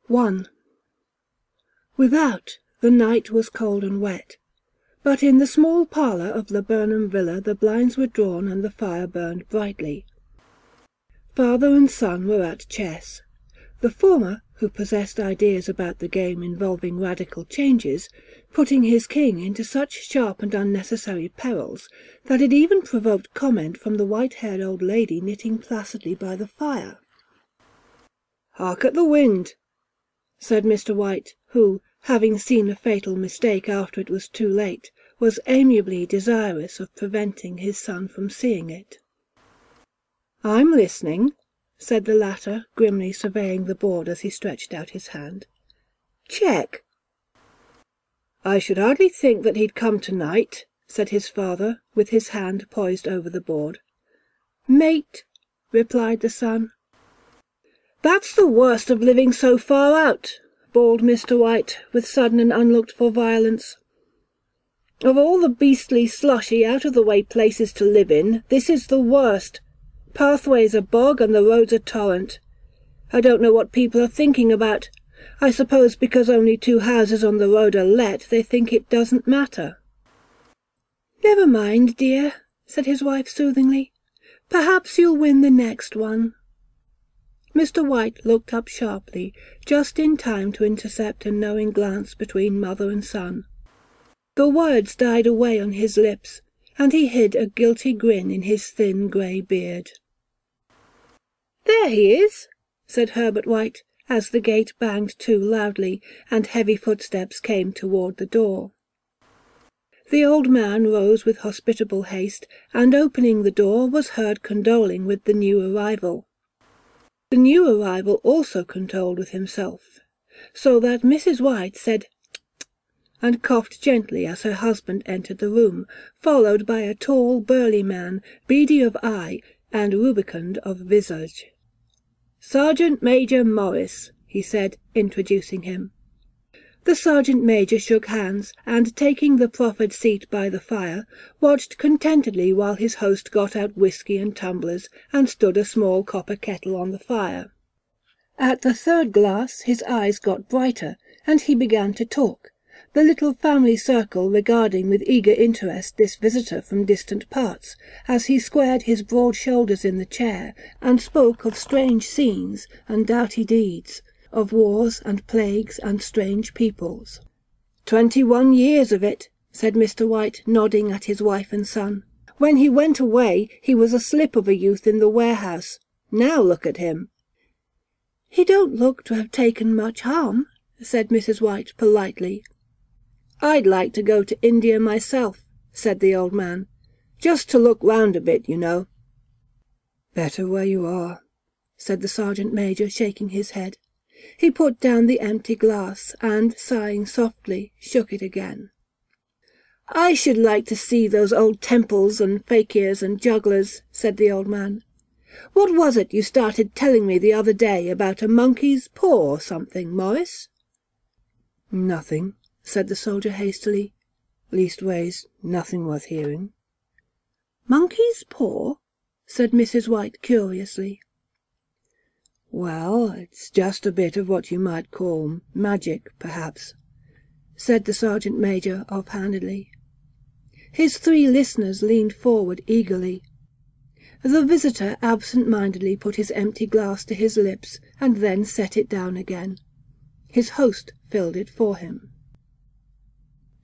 1. Without, the night was cold and wet, but in the small parlour of Laburnum Villa the blinds were drawn and the fire burned brightly. Father and son were at chess. The former, who possessed ideas about the game involving radical changes, putting his king into such sharp and unnecessary perils that it even provoked comment from the white-haired old lady knitting placidly by the fire. "Hark at the wind," said Mr. White, who, having seen a fatal mistake after it was too late, was amiably desirous of preventing his son from seeing it. "I'm listening," said the latter, grimly surveying the board as he stretched out his hand. "Check." "I should hardly think that he'd come tonight," said his father, with his hand poised over the board. "Mate," replied the son. "That's the worst of living so far out," bawled Mr. White, with sudden and unlooked-for violence. "Of all the beastly, slushy, out-of-the-way places to live in, this is the worst. Pathway's a bog and the road's a torrent. I don't know what people are thinking about. I suppose because only 2 houses on the road are let, they think it doesn't matter." "Never mind, dear," said his wife soothingly. "Perhaps you'll win the next one." Mr. White looked up sharply, just in time to intercept a knowing glance between mother and son. The words died away on his lips, and he hid a guilty grin in his thin grey beard. "There he is," said Herbert White, as the gate banged to loudly, and heavy footsteps came toward the door. The old man rose with hospitable haste, and opening the door was heard condoling with the new arrival. The new arrival also condoled with himself, so that Mrs. White said "Tch," and coughed gently as her husband entered the room, followed by a tall, burly man, beady of eye and rubicund of visage. "Sergeant Major Morris," he said, introducing him. The sergeant major shook hands, and taking the proffered seat by the fire, watched contentedly while his host got out whisky and tumblers, and stood a small copper kettle on the fire. At the 3rd glass his eyes got brighter, and he began to talk, the little family circle regarding with eager interest this visitor from distant parts, as he squared his broad shoulders in the chair, and spoke of strange scenes and doughty deeds, of wars and plagues and strange peoples. 21 years of it," said Mr. White, nodding at his wife and son. "When he went away he was a slip of a youth in the warehouse. Now look at him." "He don't look to have taken much harm," said Mrs. White politely. "I'd like to go to India myself," said the old man. "Just to look round a bit, you know." "Better where you are," said the sergeant major, shaking his head. He put down the empty glass, and, sighing softly, shook it again. "I should like to see those old temples and fakirs and jugglers," said the old man. "What was it you started telling me the other day about a monkey's paw or something, Morris?" "Nothing," said the soldier hastily. "Leastways, nothing worth hearing." "Monkey's paw?" said Mrs. White curiously. "Well, it's just a bit of what you might call magic, perhaps," said the sergeant major offhandedly. His 3 listeners leaned forward eagerly. The visitor absent-mindedly put his empty glass to his lips, and then set it down again. His host filled it for him.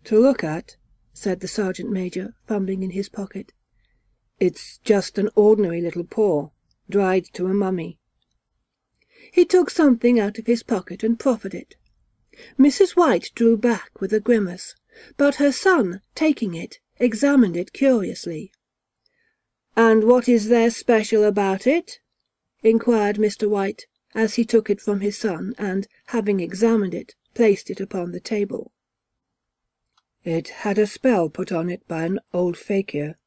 "To look at," said the sergeant major, fumbling in his pocket, "it's just an ordinary little paw, dried to a mummy." He took something out of his pocket and proffered it. Mrs. White drew back with a grimace, but her son, taking it, examined it curiously. "And what is there special about it?" inquired Mr. White, as he took it from his son, and, having examined it, placed it upon the table. "It had a spell put on it by an old fakir,"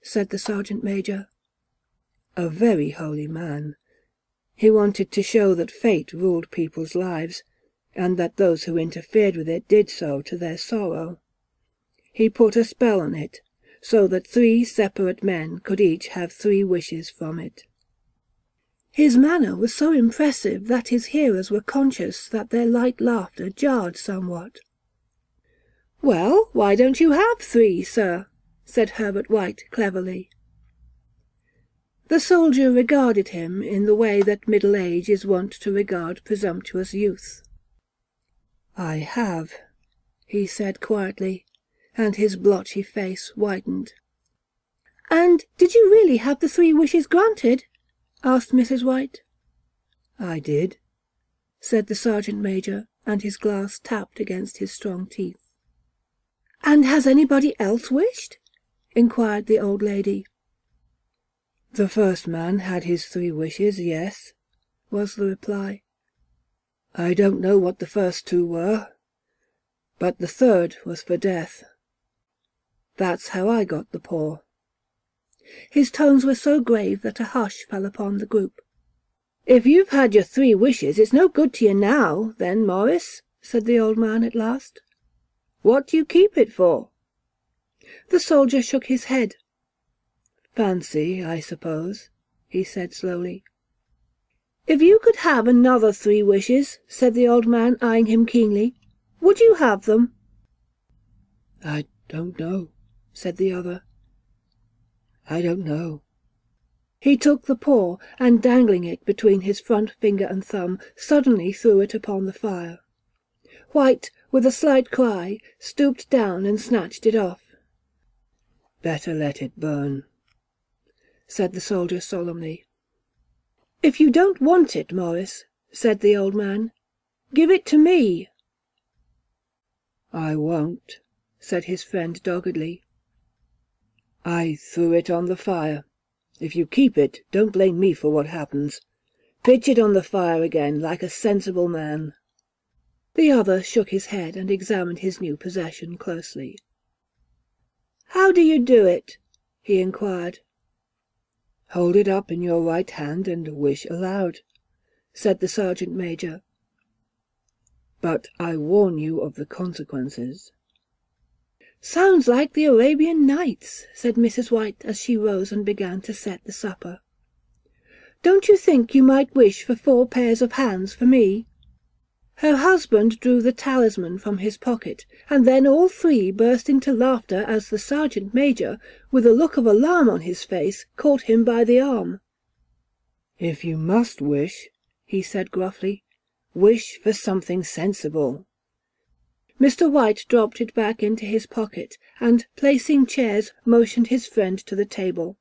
said the sergeant major. "A very holy man. He wanted to show that fate ruled people's lives, and that those who interfered with it did so to their sorrow. He put a spell on it, so that 3 separate men could each have 3 wishes from it. His manner was so impressive that his hearers were conscious that their light laughter jarred somewhat. "Well, why don't you have 3, sir?" said Herbert White cleverly. The soldier regarded him in the way that middle age is wont to regard presumptuous youth. "I have," he said quietly, and his blotchy face whitened. "And did you really have the 3 wishes granted?" asked Mrs. White. "I did," said the sergeant-major, and his glass tapped against his strong teeth. "And has anybody else wished?" inquired the old lady. "The first man had his 3 wishes, yes," was the reply. "I don't know what the first 2 were, but the 3rd was for death. That's how I got the paw." His tones were so grave that a hush fell upon the group. "If you've had your 3 wishes, it's no good to you now, then, Morris," said the old man at last. "What do you keep it for?" The soldier shook his head. "Fancy, I suppose," he said slowly. "If you could have another 3 wishes," said the old man, eyeing him keenly, "would you have them?" "I don't know," said the other. "I don't know." He took the paw, and dangling it between his front finger and thumb, suddenly threw it upon the fire. White, with a slight cry, stooped down and snatched it off. "Better let it burn," said the soldier solemnly. "If you don't want it, Morris," said the old man, "give it to me." "I won't," said his friend doggedly. "I threw it on the fire. If you keep it, don't blame me for what happens. Pitch it on the fire again, like a sensible man." The other shook his head and examined his new possession closely. "How do you do it?" he inquired. "Hold it up in your right hand and wish aloud," said the sergeant-major. "But I warn you of the consequences." "Sounds like the Arabian Nights," said Mrs. White as she rose and began to set the supper. "Don't you think you might wish for 4 pairs of hands for me?" Her husband drew the talisman from his pocket, and then all 3 burst into laughter as the sergeant-major, with a look of alarm on his face, caught him by the arm. "If you must wish," he said gruffly, "wish for something sensible." Mr. White dropped it back into his pocket, and, placing chairs, motioned his friend to the table.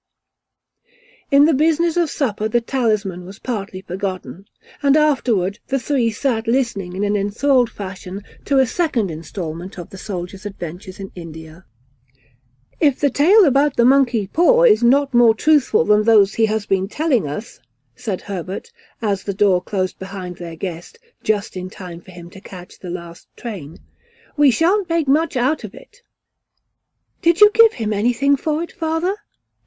In the business of supper the talisman was partly forgotten, and afterward the 3 sat listening in an enthralled fashion to a second instalment of the soldier's adventures in India. "If the tale about the monkey paw is not more truthful than those he has been telling us," said Herbert, as the door closed behind their guest, just in time for him to catch the last train, "we shan't make much out of it." "Did you give him anything for it, father?"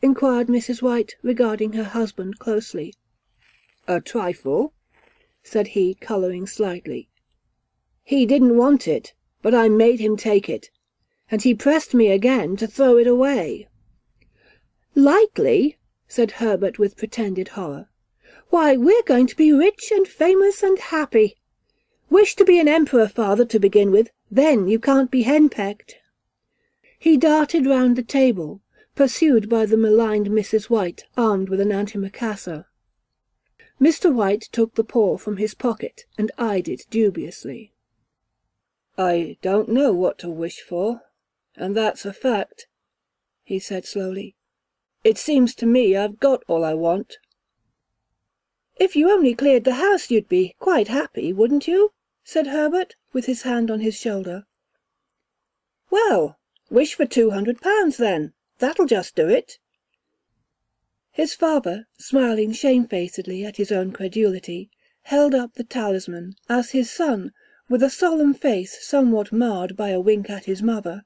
inquired Mrs. White, regarding her husband closely. "A trifle," said he, colouring slightly. "He didn't want it, but I made him take it, and he pressed me again to throw it away." "Likely?" said Herbert with pretended horror. "Why, we're going to be rich and famous and happy. Wish to be an emperor, father, to begin with, then you can't be henpecked." He darted round the table, pursued by the maligned Mrs. White, armed with an antimacassar. Mr. White took the paw from his pocket and eyed it dubiously. "I don't know what to wish for, and that's a fact," he said slowly. "It seems to me I've got all I want." "If you only cleared the house you'd be quite happy, wouldn't you?" said Herbert, with his hand on his shoulder. "Well, wish for £200 then. That'll just do it." His father, smiling shamefacedly at his own credulity, held up the talisman, as his son, with a solemn face somewhat marred by a wink at his mother,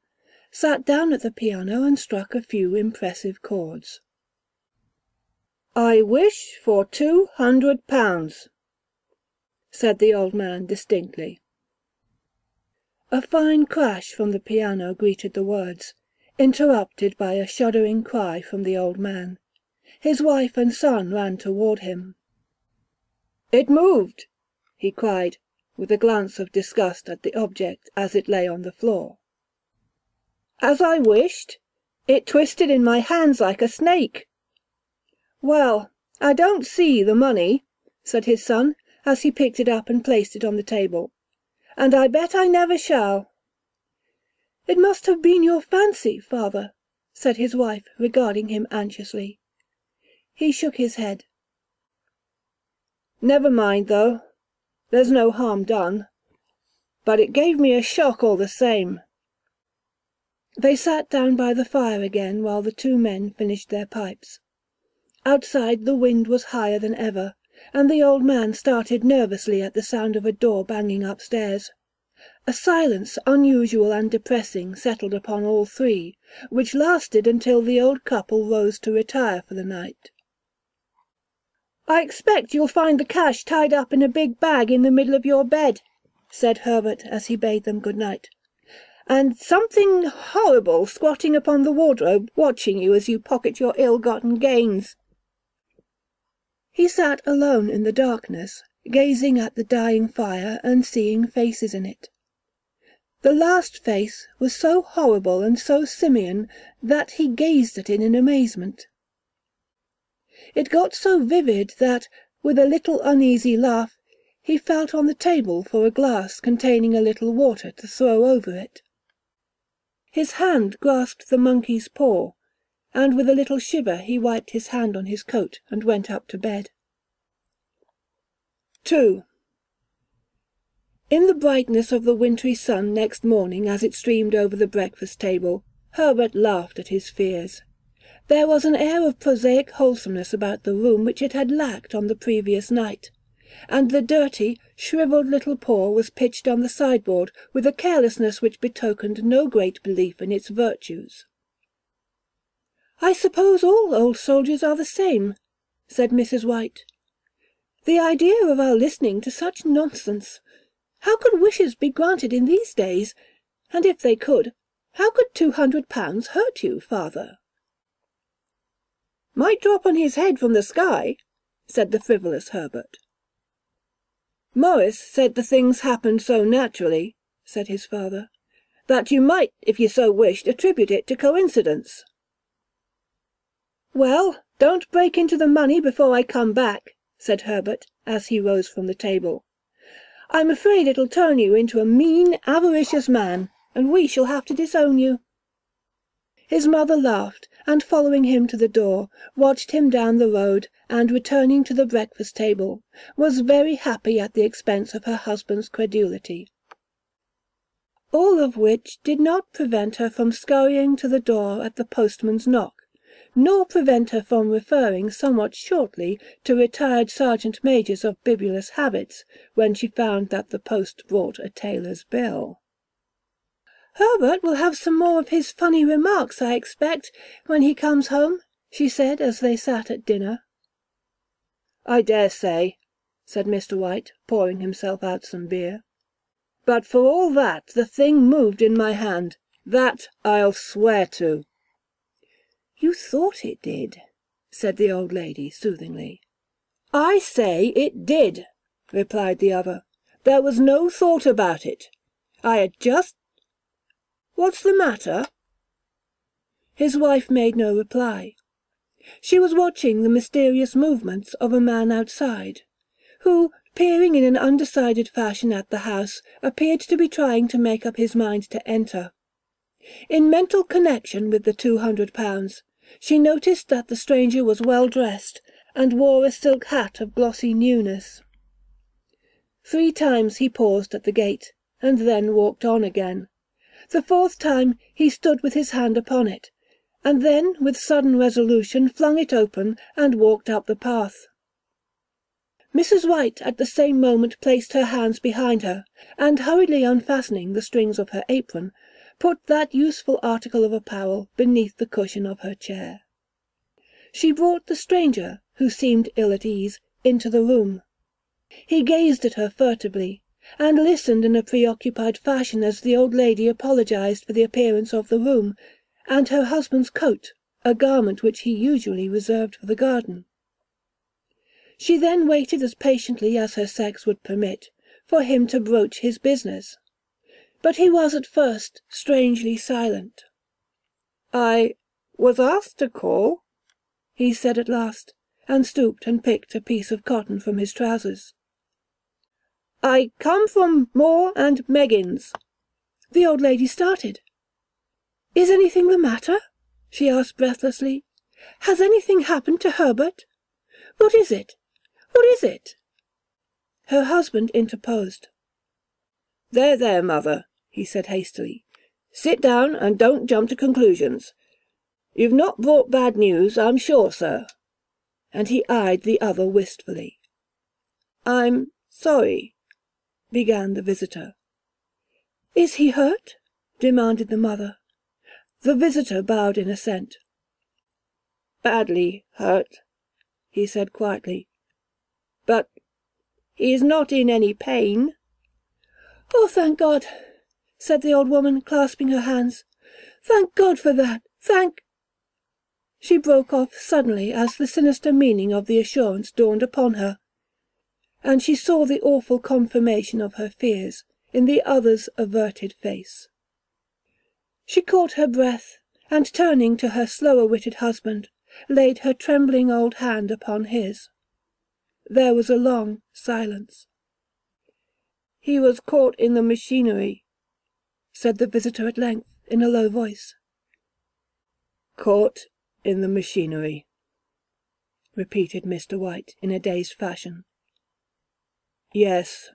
sat down at the piano and struck a few impressive chords. "I wish for £200, said the old man distinctly. A fine crash from the piano greeted the words, interrupted by a shuddering cry from the old man. His wife and son ran toward him. "It moved," he cried, with a glance of disgust at the object as it lay on the floor. "As I wished. It twisted in my hands like a snake." "Well, I don't see the money," said his son, as he picked it up and placed it on the table, "and I bet I never shall." "It must have been your fancy, father," said his wife, regarding him anxiously. He shook his head. "Never mind, though. There's no harm done. But it gave me a shock all the same." They sat down by the fire again while the two men finished their pipes. Outside the wind was higher than ever, and the old man started nervously at the sound of a door banging upstairs. A silence unusual and depressing settled upon all three, which lasted until the old couple rose to retire for the night. "I expect you'll find the cash tied up in a big bag in the middle of your bed," said Herbert as he bade them good night, "and something horrible squatting upon the wardrobe, watching you as you pocket your ill-gotten gains." He sat alone in the darkness, gazing at the dying fire and seeing faces in it. The last face was so horrible and so simian that he gazed at it in amazement. It got so vivid that, with a little uneasy laugh, he felt on the table for a glass containing a little water to throw over it. His hand grasped the monkey's paw, and with a little shiver he wiped his hand on his coat and went up to bed. 2. In the brightness of the wintry sun next morning as it streamed over the breakfast table, Herbert laughed at his fears. There was an air of prosaic wholesomeness about the room which it had lacked on the previous night, and the dirty, shrivelled little paw was pitched on the sideboard with a carelessness which betokened no great belief in its virtues. "I suppose all old soldiers are the same," said Mrs. White. "The idea of our listening to such nonsense! How could wishes be granted in these days? And if they could, how could £200 hurt you, father?" "Might drop on his head from the sky," said the frivolous Herbert. "Morris said the things happened so naturally," said his father, "that you might, if you so wished, attribute it to coincidence." "Well, don't break into the money before I come back," said Herbert, as he rose from the table. "I'm afraid it'll turn you into a mean, avaricious man, and we shall have to disown you." His mother laughed, and following him to the door, watched him down the road, and returning to the breakfast table, was very happy at the expense of her husband's credulity. All of which did not prevent her from scurrying to the door at the postman's knock, nor prevent her from referring somewhat shortly to retired sergeant-majors of bibulous habits, when she found that the post brought a tailor's bill. "Herbert will have some more of his funny remarks, I expect, when he comes home," she said as they sat at dinner. "I dare say," said Mr. White, pouring himself out some beer. "But for all that the thing moved in my hand. That I'll swear to." "You thought it did," said the old lady soothingly. "I say it did," replied the other. "There was no thought about it. I had just— What's the matter?" His wife made no reply. She was watching the mysterious movements of a man outside, who, peering in an undecided fashion at the house, appeared to be trying to make up his mind to enter. In mental connection with the £200, she noticed that the stranger was well dressed, and wore a silk hat of glossy newness. 3 times he paused at the gate, and then walked on again. The 4th time he stood with his hand upon it, and then with sudden resolution flung it open and walked up the path. Mrs. White at the same moment placed her hands behind her, and hurriedly unfastening the strings of her apron, put that useful article of apparel beneath the cushion of her chair. She brought the stranger, who seemed ill at ease, into the room. He gazed at her furtively, and listened in a preoccupied fashion as the old lady apologized for the appearance of the room, and her husband's coat, a garment which he usually reserved for the garden. She then waited as patiently as her sex would permit for him to broach his business. But he was at first strangely silent. "I was asked to call," he said at last, and stooped and picked a piece of cotton from his trousers. "I come from Moore and Meggins." The old lady started. "Is anything the matter?" she asked breathlessly. "Has anything happened to Herbert? What is it? What is it?" Her husband interposed. There, mother," he said hastily. "Sit down and don't jump to conclusions. You've not brought bad news, I'm sure, sir." And he eyed the other wistfully. "I'm sorry," began the visitor. "Is he hurt?" demanded the mother. The visitor bowed in assent. "Badly hurt," he said quietly. "But he is not in any pain." "Oh, thank God," said the old woman, clasping her hands. "Thank God for that. Thank—" She broke off suddenly as the sinister meaning of the assurance dawned upon her, and she saw the awful confirmation of her fears in the other's averted face. She caught her breath, and turning to her slower-witted husband, laid her trembling old hand upon his. There was a long silence. "He was caught in the machinery," said the visitor at length, in a low voice. "Caught in the machinery," repeated Mr. White in a dazed fashion. "Yes."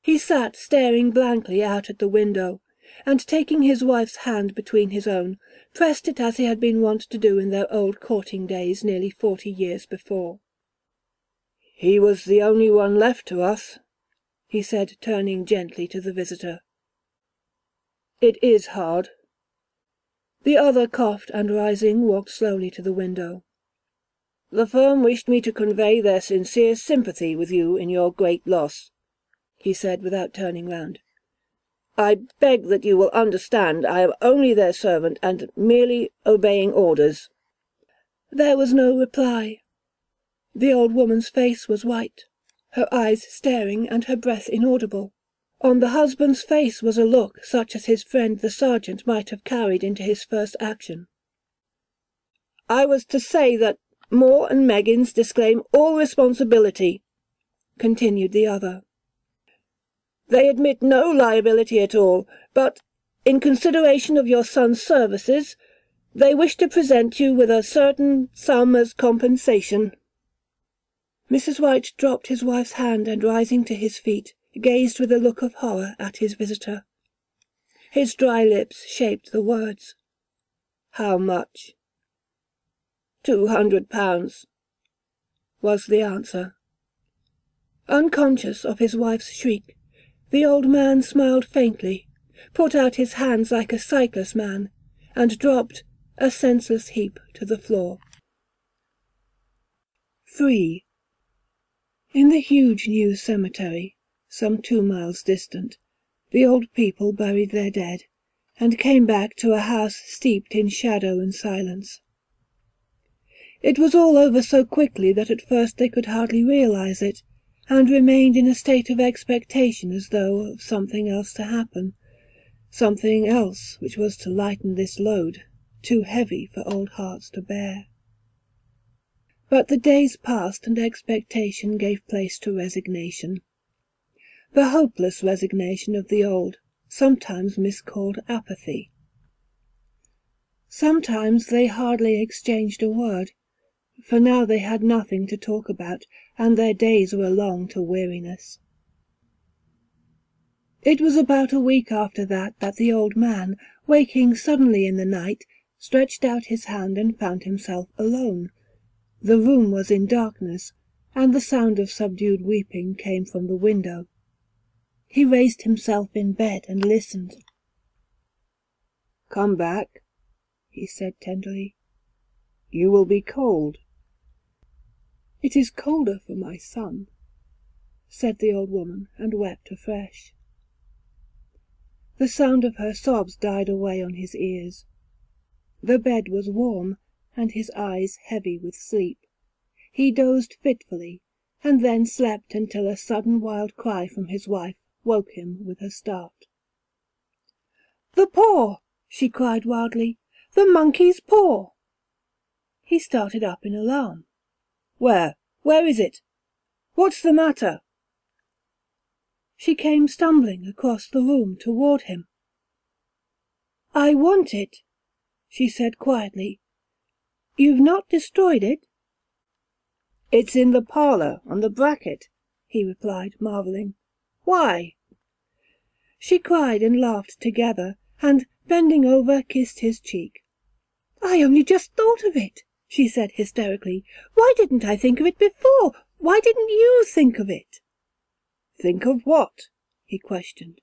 He sat staring blankly out at the window, and taking his wife's hand between his own, pressed it as he had been wont to do in their old courting days nearly 40 years before. "He was the only one left to us," he said, turning gently to the visitor. "It is hard." The other coughed and, rising, walked slowly to the window. "The firm wished me to convey their sincere sympathy with you in your great loss," he said, without turning round. "I beg that you will understand I am only their servant and merely obeying orders." There was no reply. The old woman's face was white, her eyes staring and her breath inaudible. On the husband's face was a look such as his friend the sergeant might have carried into his first action. "I was to say that Moore and Meggins disclaim all responsibility," continued the other. "They admit no liability at all, but, in consideration of your son's services, they wish to present you with a certain sum as compensation." Mrs. White dropped his wife's hand and, rising to his feet, gazed with a look of horror at his visitor. His dry lips shaped the words. "How much?" £200, was the answer. Unconscious of his wife's shriek, the old man smiled faintly, put out his hands like a sightless man, and dropped, a senseless heap, to the floor. 3. In the huge new cemetery, some 2 miles distant, the old people buried their dead, and came back to a house steeped in shadow and silence. It was all over so quickly that at first they could hardly realize it, and remained in a state of expectation as though of something else to happen, something else which was to lighten this load, too heavy for old hearts to bear. But the days passed and expectation gave place to resignation. The hopeless resignation of the old, sometimes miscalled apathy. Sometimes they hardly exchanged a word, for now they had nothing to talk about, and their days were long to weariness. It was about a week after that the old man, waking suddenly in the night, stretched out his hand and found himself alone. The room was in darkness, and the sound of subdued weeping came from the window. He raised himself in bed and listened. "Come back," he said tenderly. "You will be cold." "It is colder for my son," said the old woman, and wept afresh. The sound of her sobs died away on his ears. The bed was warm, and his eyes heavy with sleep. He dozed fitfully, and then slept until a sudden wild cry from his wife woke him with a start. "The paw!" she cried wildly. "The monkey's paw!" He started up in alarm. "Where? Where is it? What's the matter?" She came stumbling across the room toward him. "I want it," she said quietly. "You've not destroyed it?" "It's in the parlour, on the bracket," he replied, marvelling. "Why?" She cried and laughed together, and, bending over, kissed his cheek. "I only just thought of it," she said hysterically. "Why didn't I think of it before? Why didn't you think of it?" "Think of what?" he questioned.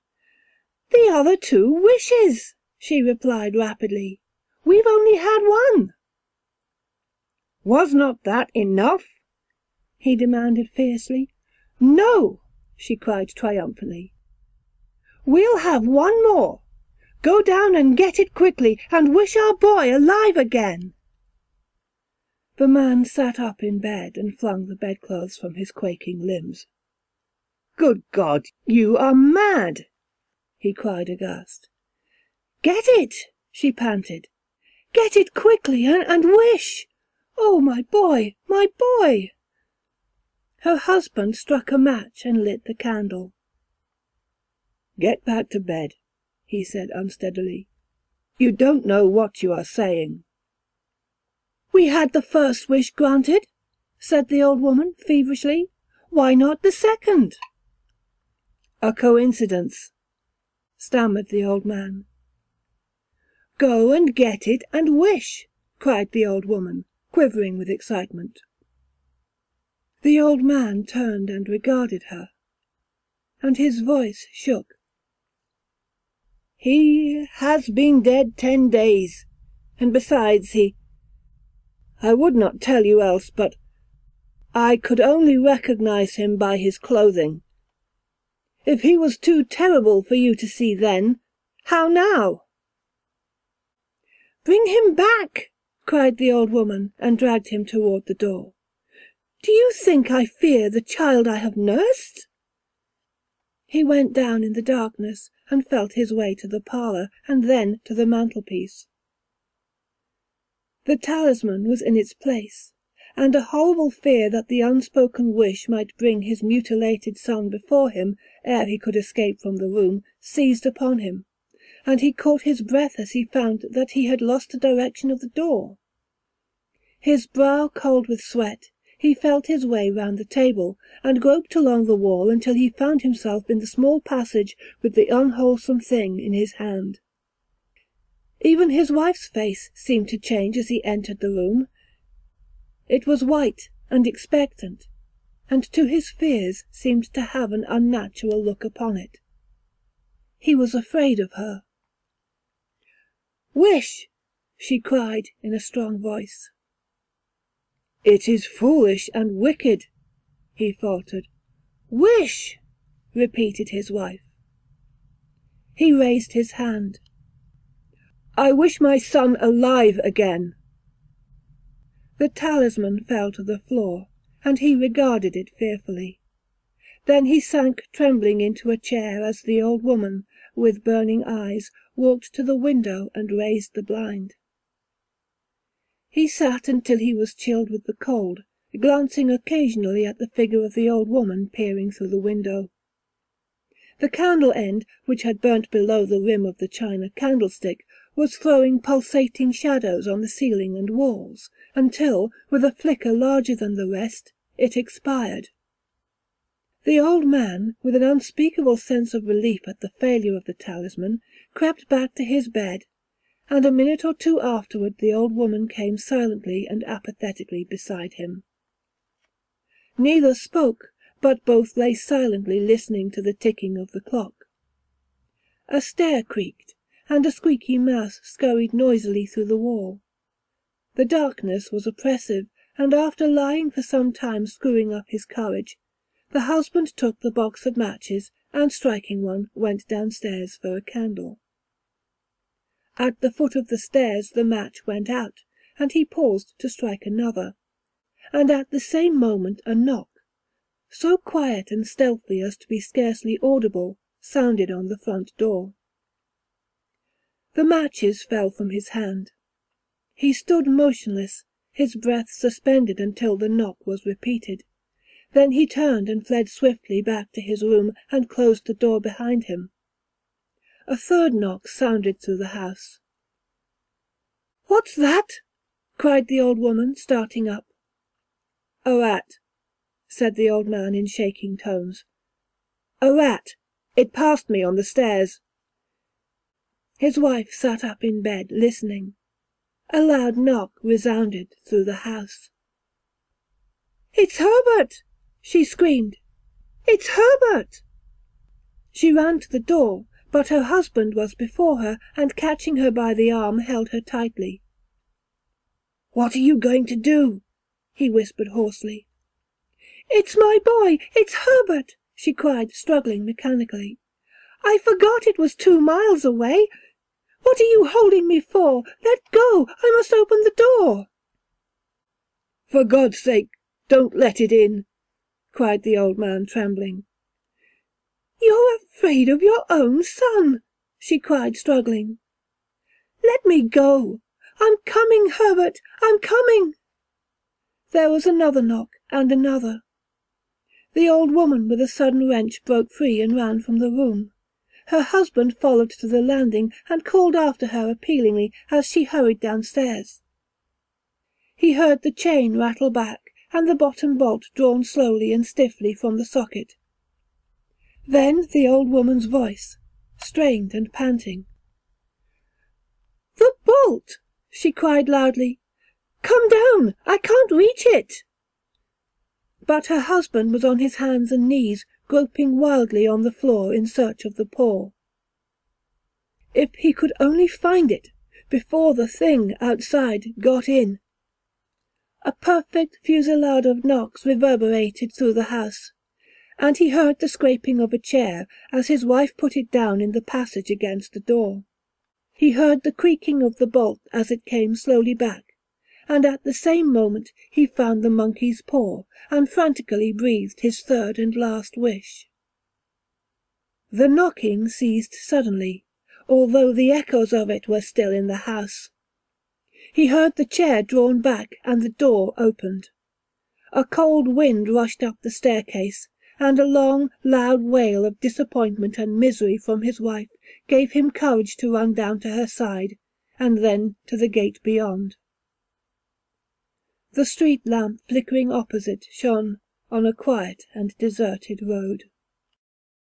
"The other 2 wishes," she replied rapidly. "We've only had one." "Was not that enough?" he demanded fiercely. "No," she cried triumphantly. "We'll have one more. Go down and get it quickly, and wish our boy alive again." The man sat up in bed and flung the bedclothes from his quaking limbs. "Good God, you are mad!" he cried aghast. "Get it!" she panted. "Get it quickly and wish! Oh, my boy, my boy!" Her husband struck a match and lit the candle. "Get back to bed," he said unsteadily. "You don't know what you are saying." "We had the first wish granted," said the old woman feverishly. "Why not the second?" "A coincidence," stammered the old man. "Go and get it and wish," cried the old woman, quivering with excitement. The old man turned and regarded her, and his voice shook. "He has been dead 10 days, and besides I would not tell you else, but I could only recognize him by his clothing. If he was too terrible for you to see then, how now?" "Bring him back!" cried the old woman, and dragged him toward the door. "Do you think I fear the child I have nursed?" He went down in the darkness, and felt his way to the parlour, and then to the mantelpiece. The talisman was in its place, and a horrible fear that the unspoken wish might bring his mutilated son before him ere he could escape from the room seized upon him, and he caught his breath as he found that he had lost the direction of the door. His brow cold with sweat, he felt his way round the table, and groped along the wall until he found himself in the small passage with the unwholesome thing in his hand. Even his wife's face seemed to change as he entered the room. It was white and expectant, and to his fears seemed to have an unnatural look upon it. He was afraid of her. "Wish!" she cried in a strong voice. "It is foolish and wicked," he faltered. "Wish!" repeated his wife. He raised his hand. "I wish my son alive again." The talisman fell to the floor, and he regarded it fearfully. Then he sank trembling into a chair as the old woman, with burning eyes, walked to the window and raised the blind. He sat until he was chilled with the cold, glancing occasionally at the figure of the old woman peering through the window. The candle end, which had burnt below the rim of the china candlestick, was throwing pulsating shadows on the ceiling and walls, until, with a flicker larger than the rest, it expired. The old man, with an unspeakable sense of relief at the failure of the talisman, crept back to his bed, and a minute or two afterward the old woman came silently and apathetically beside him. Neither spoke, but both lay silently listening to the ticking of the clock. A stair creaked, and a squeaky mouse scurried noisily through the wall. The darkness was oppressive, and after lying for some time screwing up his courage, the husband took the box of matches, and striking one, went downstairs for a candle. At the foot of the stairs the match went out, and he paused to strike another, and at the same moment a knock, so quiet and stealthy as to be scarcely audible, sounded on the front door. The matches fell from his hand. He stood motionless, his breath suspended until the knock was repeated. Then he turned and fled swiftly back to his room and closed the door behind him. A third knock sounded through the house. "What's that?" cried the old woman, starting up. "A rat," said the old man in shaking tones. "A rat. It passed me on the stairs." His wife sat up in bed, listening. A loud knock resounded through the house. "It's Herbert!" she screamed. "It's Herbert!" She ran to the door, but her husband was before her, and catching her by the arm held her tightly. "What are you going to do?" he whispered hoarsely. "It's my boy! It's Herbert!" she cried, struggling mechanically. "I forgot it was 2 miles away. What are you holding me for? Let go! I must open the door." "For God's sake, don't let it in," cried the old man, trembling. "You're afraid of your own son," she cried, struggling. "Let me go. I'm coming, Herbert, I'm coming." There was another knock, and another. The old woman with a sudden wrench broke free and ran from the room. Her husband followed to the landing and called after her appealingly as she hurried downstairs. He heard the chain rattle back and the bottom bolt drawn slowly and stiffly from the socket. Then the old woman's voice, strained and panting. "The bolt!" she cried loudly. "Come down! I can't reach it!" But her husband was on his hands and knees, groping wildly on the floor in search of the paw. If he could only find it before the thing outside got in. A perfect fusillade of knocks reverberated through the house, and he heard the scraping of a chair as his wife put it down in the passage against the door. He heard the creaking of the bolt as it came slowly back, and at the same moment he found the monkey's paw, and frantically breathed his third and last wish. The knocking ceased suddenly, although the echoes of it were still in the house. He heard the chair drawn back and the door opened. A cold wind rushed up the staircase, and a long, loud wail of disappointment and misery from his wife gave him courage to run down to her side, and then to the gate beyond. The street lamp flickering opposite shone on a quiet and deserted road.